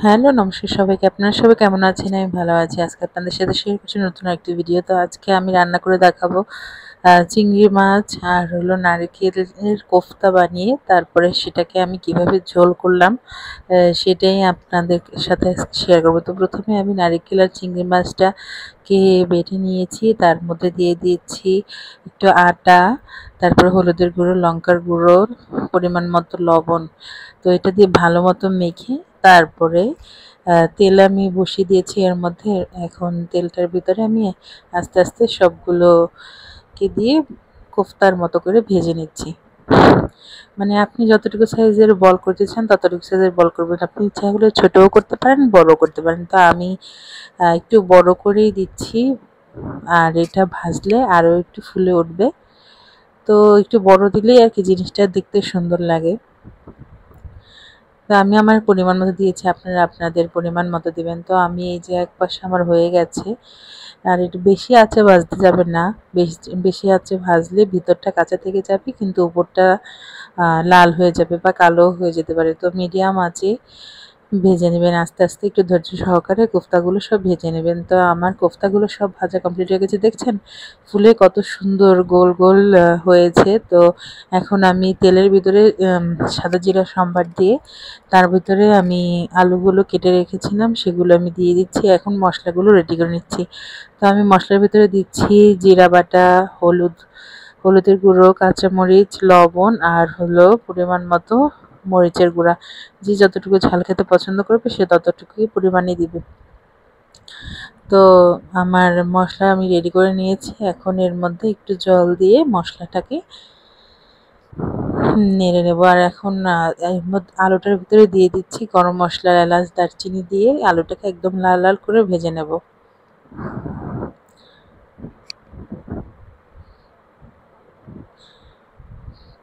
Hello, নমস্কার সবাইকে। আপনারা সবাই কেমন আছেন? আমি ভালো আছি। আজকে আপনাদের সাথে শেয়ার করছি নতুন একটি ভিডিও। তো আজকে আমি রান্না করে দেখাবো চিংড়ি মাছ আর হলো নারকেলের কোফতা বানিয়ে তারপরে সেটাকে আমি কিভাবে ঝোল করলাম সেটাই আপনাদের সাথে শেয়ার করবো। তো প্রথমে আমি নারকেল আর চিংড়ি মাছটাকে বেটে নিয়েছি। তার মধ্যে দিয়ে দিয়েছি একটু আটা, তারপরে হলুদের গুঁড়ো, লঙ্কার গুঁড়ো, পরিমাণ মতো লবণ। তো এটা দিয়ে ভালো মতো মেখে তারপরে তেল আমি বসিয়ে দিয়েছি এর মধ্যে। এখন তেলটার ভিতরে আমি আস্তে আস্তে সবগুলোকে দিয়ে কোফতার মতো করে ভেজে নিচ্ছি। মানে আপনি যতটুকু সাইজের বল করতে চান ততটুকু সাইজের বল করবেন। আপনি ইচ্ছা হলে ছোটও করতে পারেন, বড়ও করতে পারেন। তো আমি একটু বড় করেই দিচ্ছি, আর এটা ভাজলে আরও একটু ফুলে উঠবে। তো একটু বড় দিলেই আর কি জিনিসটা দেখতে সুন্দর লাগে। তো আমি আমার পরিমাণ মতো দিয়েছি, আপনারা আপনাদের পরিমাণ মতো দিবেন। তো আমি এই যে এক পাশে আমার হয়ে গেছে, আর একটু বেশি আঁচে ভাজতে যাবে না। বেশি আঁচে ভাজলে ভিতরটা কাঁচা থেকে যাবে, কিন্তু উপরটা লাল হয়ে যাবে বা কালো হয়ে যেতে পারে। তো মিডিয়াম আঁচে ভেজে নেবেন আস্তে আস্তে, একটু ধৈর্য সহকারে কোফতাগুলো সব ভেজে নেবেন। তো আমার কোফতাগুলো সব ভাজা কমপ্লিট হয়ে গেছে, দেখছেন ফুলে কত সুন্দর গোল গোল হয়েছে। তো এখন আমি তেলের ভিতরে সাদা জিরা সম্বার দিয়ে তার ভিতরে আমি আলুগুলো কেটে রেখেছিলাম সেগুলো আমি দিয়ে দিচ্ছি। এখন মশলাগুলো রেডি করে নিচ্ছি। তো আমি মশলার ভিতরে দিচ্ছি জিরা বাটা, হলুদের গুঁড়ো, কাঁচামরিচ, লবণ আর হলো পরিমাণ মতো মরিচের গুঁড়া। যে যতটুকু ঝাল খেতে পছন্দ করবে সে ততটুকুই পরিমাণে দিবে। তো আমার মশলা আমি রেডি করে নিয়েছি। এখন এর মধ্যে একটু জল দিয়ে মশলাটাকে নেড়ে নেব। আর এখন এর মধ্যে আলুটার ভিতরে দিয়ে দিচ্ছি গরম মশলা, এলাচ, দারচিনি দিয়ে আলুটাকে একদম লাল লাল করে ভেজে নেব।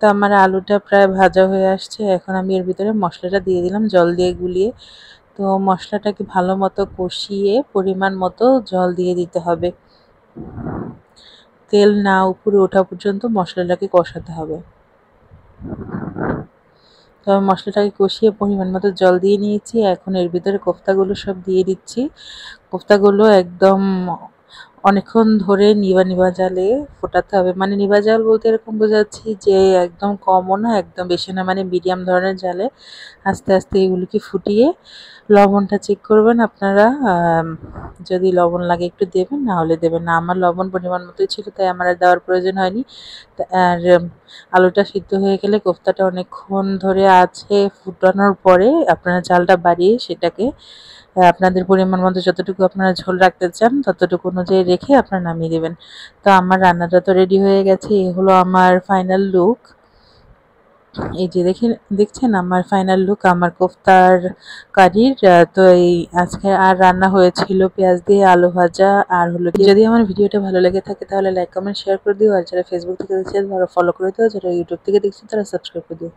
তো আমার আলুটা প্রায় ভাজা হয়ে আসছে। এখন আমি এর ভিতরে মশলাটা দিয়ে দিলাম জল দিয়ে গুলিয়ে। তো মশলাটাকে ভালো মতো কষিয়ে পরিমাণ মতো জল দিয়ে দিতে হবে। তেল না উপরে ওঠা পর্যন্ত মশলাটাকে কষাতে হবে। তো আমি মশলাটাকে কষিয়ে পরিমাণ মতো জল দিয়ে নিয়েছি। এখন এর ভিতরে কোফতাগুলো সব দিয়ে দিচ্ছি। কোফতাগুলো একদম অনেকক্ষণ ধরে নিভা নিভা জালে ফোটাতে হবে। মানে নিভা জাল বলতে এরকম বোঝাচ্ছি যে একদম কমও না একদম বেশি না, মানে মিডিয়াম ধরনের জালে আস্তে আস্তে এগুলোকে ফুটিয়ে লবণটা চেক করবেন আপনারা। যদি লবণ লাগে একটু দেবেন, না হলে দেবেন না। আমার লবণ পরিমাণ মতোই ছিল, তাই আমার আর দেওয়ার প্রয়োজন হয়নি। আর আলুটা সিদ্ধ হয়ে গেলে কোফতাটা অনেকক্ষণ ধরে আছে ফুটানোর পরে আপনারা জালটা বাড়িয়ে সেটাকে আপনাদের পরিমাণ মতো যতটুকু আপনারা ঝোল রাখতে চান ততটুকু অনুযায়ী রেখে আপনারা নামিয়ে দেবেন। তো আমার রান্নাটা তো রেডি হয়ে গেছে। এই হলো আমার ফাইনাল লুক। এই যে দেখছেন আমার ফাইনাল লুক আমার কোফতার কারির। তো এই আজকে আর রান্না হয়েছিল পেঁয়াজ দিয়ে আলু ভাজা আর হলো। যদি আমার ভিডিওটা ভালো লেগে থাকে তাহলে লাইক, কমেন্ট, শেয়ার করে দিও। আর যারা ফেসবুক থেকে দেখছেন তারা ফলো করে দিও, যারা ইউটিউব থেকে দেখছেন তারা সাবস্ক্রাইব করে দিও।